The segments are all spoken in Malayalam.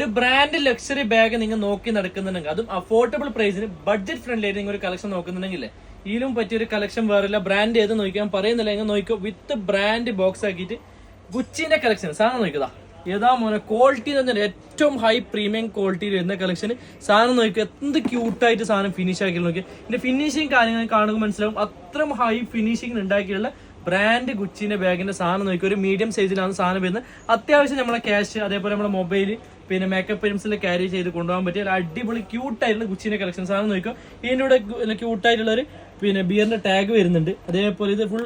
ഒരു ബ്രാൻഡ് ലക്ഷറി ബാഗ് നിങ്ങൾ നോക്കി നടക്കുന്നുണ്ടെങ്കിൽ അതും അഫോർഡബിൾ പ്രൈസിന് ബഡ്ജറ്റ് ഫ്രണ്ട്ലി ആയിട്ട് നിങ്ങൾ ഒരു കളക്ഷൻ നോക്കുന്നുണ്ടെങ്കിൽ ഇതിലും പറ്റിയൊരു കളക്ഷൻ വേറില്ല. ബ്രാൻഡ് ഏത് നോക്കാൻ പറയുന്നില്ല, നിങ്ങൾ നോക്കിക്കോ. വിത്ത് ബ്രാൻഡ് ബോക്സ് ആക്കിയിട്ട് ഗുച്ചിന്റെ കളക്ഷൻ സാധനം നോക്കുക. ഏതാ മോനെ ക്വാളിറ്റി എന്ന് പറഞ്ഞാൽ ഏറ്റവും ഹൈ പ്രീമിയം ക്വാളിറ്റിയിൽ വരുന്ന കളക്ഷൻ സാധനം നോക്കുക. എന്ത് ക്യൂട്ടായിട്ട് സാധനം ഫിനിഷ് ആക്കി നോക്കി. ഇതിന്റെ ഫിനിഷിങ് കാര്യങ്ങൾ കാണുമ്പോൾ മനസ്സിലാവും അത്രയും ഹൈ ഫിനിഷിംഗ് ഉണ്ടാക്കിയുള്ള ബ്രാൻഡ് ഗുച്ചിന്റെ ബാഗിന്റെ സാധനം നോക്കി. ഒരു മീഡിയം സൈസിലാണ് സാധനം വരുന്നത്. അത്യാവശ്യം നമ്മളെ ക്യാഷ് അതേപോലെ നമ്മുടെ മൊബൈൽ പിന്നെ മേക്കപ്പ് ഐറ്റംസിൽ ക്യാരി ചെയ്ത് കൊണ്ടുപോകാൻ പറ്റിയ ഒരു അടിപൊളി ക്യൂട്ടായിട്ടുള്ള ഗുച്ചിന്റെ കളക്ഷൻ സാധനം നോക്കുക. ഇതിൻ്റെ കൂടെ ക്യൂട്ടായിട്ടുള്ള ഒരു പിന്നെ ബിയറിന്റെ ടാഗ് വരുന്നുണ്ട്. അതേപോലെ ഇത് ഫുൾ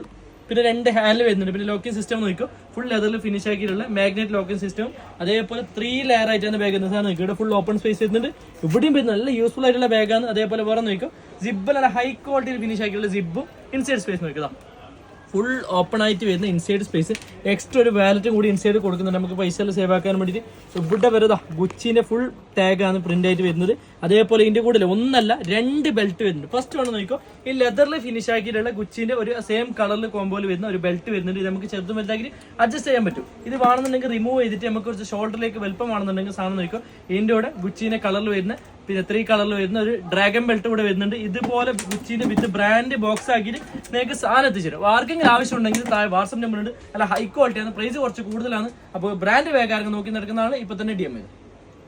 പിന്നെ 2 ഹാൻഡിൽ വരുന്നുണ്ട്. പിന്നെ ലോക്കിംഗ് സിസ്റ്റം നോക്കിയോ ഫുൾ ലെതറിൽ ഫിനിഷ് ആക്കിയിട്ടുള്ള മാഗ്നറ്റ് ലോക്കിംഗ് സിസ്റ്റം. അതേപോലെ 3 ലെയർ ആയിട്ടാണ് ബാഗ് വരുന്നത്. സാധനം നോക്കിയോ ഇവിടെ ഫുൾ ഓപ്പൺ സ്പേസ് വരുന്നുണ്ട്. ഇവിടെയും വരുന്നത് നല്ല യൂസ്ഫുൾ ആയിട്ടുള്ള ബാഗാണ്. അതേപോലെ വേറെ നോക്കിയോ ജിബ് നല്ല ഹൈ ക്വാളിറ്റിയിൽ ഫിനിഷ് ആക്കിയിട്ടുള്ള ജിബും ഇൻസൈഡ് സ്പേസ് നോക്കുക. ഫുൾ ഓപ്പൺ ആയിട്ട് വരുന്ന ഇൻസൈഡ് സ്പേസ്. എക്സ്ട്രാ ഒരു വാലറ്റും കൂടി ഇൻസൈഡ് കൊടുക്കുന്നുണ്ട് നമുക്ക് പൈസ എല്ലാം സേവ് ആക്കാൻ വേണ്ടിയിട്ട്. ഇവിടെ വരുതാ ഗുച്ചിന്റെ ഫുൾ ടാഗാണ് പ്രിന്റ് ആയിട്ട് വരുന്നത്. അതേപോലെ ഇതിന്റെ കൂടെ ഒന്നല്ല 2 ബെൽറ്റ് വരുന്നുണ്ട്. ഫസ്റ്റ് വേണം നോക്കിക്കോ ഈ ലെതറിൽ ഫിനിഷ് ആക്കിയിട്ടുള്ള ഗുച്ചിന്റെ ഒരു സെയിം കളറിൽ കോമ്പോയിൽ വരുന്ന ഒരു ബെൽറ്റ് വരുന്നുണ്ട്. ഇത് നമുക്ക് ചെറുതും വലുതാക്കി അഡ്ജസ്റ്റ് ചെയ്യാൻ പറ്റും. ഇത് വേണമെന്നുണ്ടെങ്കിൽ റിമൂവ് ചെയ്തിട്ട് നമുക്ക് കുറച്ച് ഷോൾഡറിലേക്ക് വലുപ്പം വേണമെന്നുണ്ടെങ്കിൽ സാധനം നോക്കിക്കോ ഇതിന്റെ കൂടെ ഗുച്ചിന്റെ കളറിൽ വരുന്ന പിന്നെ 3 കളറിൽ വരുന്ന ഒരു ഡ്രാഗൺ ബെൽറ്റ് കൂടെ വരുന്നുണ്ട്. ഇതുപോലെ ഗുച്ചിന്റെ വിത്ത് ബ്രാൻഡ് ബോക്സ് ആക്കിയിട്ട് നിങ്ങൾക്ക് സാധനം എത്തിച്ചേരും. ആർക്കെങ്കിലും ആവശ്യം ഉണ്ടെങ്കിൽ താഴെ വാട്സ്ആപ്പ് നമ്പർ ഉണ്ട്. അല്ല ഹൈ ക്വാളിറ്റിയാണ്, പ്രൈസ് കുറച്ച് കൂടുതലാണ്. അപ്പോൾ ബ്രാൻഡ് ബാഗ് ആർക്കും നോക്കി നടക്കുന്നതാണ് ഇപ്പൊ തന്നെ DM ചെയ്ത്.